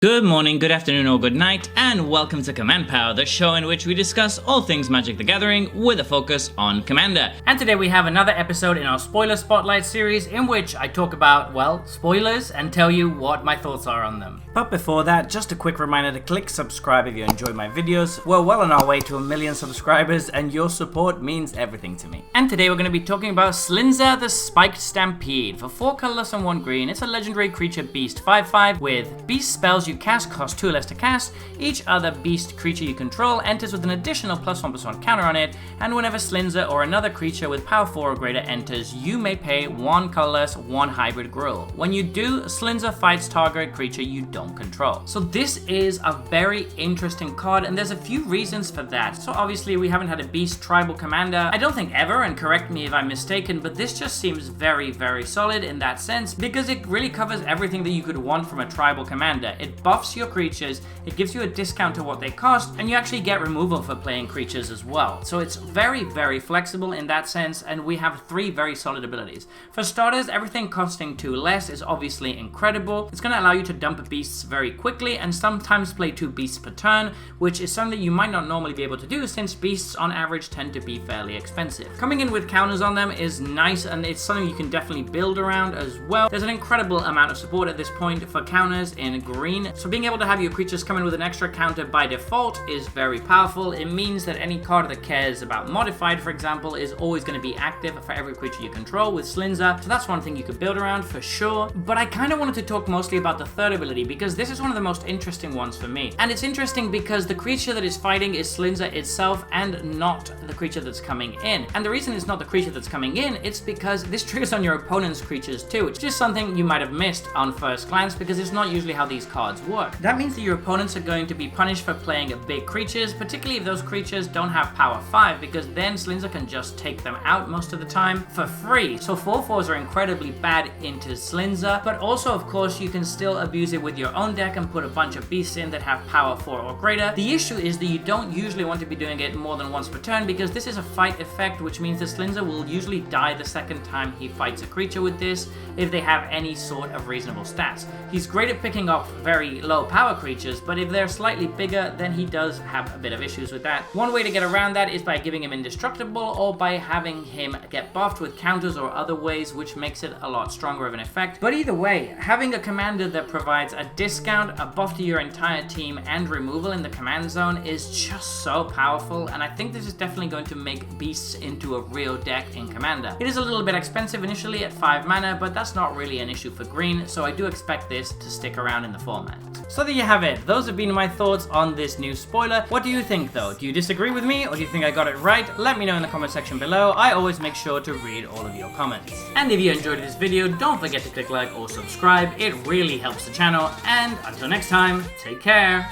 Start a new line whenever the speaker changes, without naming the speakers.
Good morning, good afternoon, or good night, and welcome to Command Power, the show in which we discuss all things Magic the Gathering with a focus on Commander. And today we have another episode in our Spoiler Spotlight series in which I talk about, well, spoilers and tell you what my thoughts are on them. But before that, just a quick reminder to click subscribe if you enjoy my videos. We're well on our way to 1 million subscribers and your support means everything to me. And today we're going to be talking about Slinza the Spiked Stampede. For 4 colorless and 1 green, it's a legendary creature beast 5/5 with beast spells you cast cost 2 less to cast. Each other beast creature you control enters with an additional +1/+1 counter on it, and whenever Slinza or another creature with power 4 or greater enters, you may pay 1 colorless, 1 hybrid Gruul. When you do, Slinza fights target creature you don't control. So this is a very interesting card, and there's a few reasons for that. So obviously we haven't had a beast tribal commander, I don't think ever, and correct me if I'm mistaken, but this just seems very, very solid in that sense, because it really covers everything that you could want from a tribal commander. It buffs your creatures, it gives you a discount to what they cost, and you actually get removal for playing creatures as well. So it's very, very flexible in that sense, and we have 3 very solid abilities. For starters, everything costing 2 less is obviously incredible. It's going to allow you to dump beasts very quickly and sometimes play 2 beasts per turn, which is something you might not normally be able to do since beasts on average tend to be fairly expensive. Coming in with counters on them is nice, and it's something you can definitely build around as well. There's an incredible amount of support at this point for counters in green, so being able to have your creatures come in with an extra counter by default is very powerful. It means that any card that cares about modified, for example, is always going to be active for every creature you control with Slinza, so that's one thing you could build around for sure. But I kind of wanted to talk mostly about the third ability because this is one of the most interesting ones for me. And it's interesting because the creature that is fighting is Slinza itself and not the creature that's coming in. And the reason it's not the creature that's coming in, it's because this triggers on your opponent's creatures too, which is something you might have missed on first glance because it's not usually how these cards work. That means that your opponents are going to be punished for playing big creatures, particularly if those creatures don't have power 5, because then Slinza can just take them out most of the time for free. So 4/4s are incredibly bad into Slinza, but also of course you can still abuse it with your own deck and put a bunch of beasts in that have power 4 or greater. The issue is that you don't usually want to be doing it more than once per turn because this is a fight effect, which means that Slinza will usually die the second time he fights a creature with this if they have any sort of reasonable stats. He's great at picking up very low power creatures, but if they're slightly bigger, then he does have a bit of issues with that. One way to get around that is by giving him indestructible or by having him get buffed with counters or other ways, which makes it a lot stronger of an effect. But either way, having a commander that provides a discount, a buff to your entire team, and removal in the command zone is just so powerful, and I think this is definitely going to make beasts into a real deck in Commander. It is a little bit expensive initially at 5 mana, but that's not really an issue for green, so I do expect this to stick around in the format. So there you have it. Those have been my thoughts on this new spoiler. What do you think though? Do you disagree with me or do you think I got it right? Let me know in the comment section below. I always make sure to read all of your comments. And if you enjoyed this video, don't forget to click like or subscribe. It really helps the channel. And until next time, take care.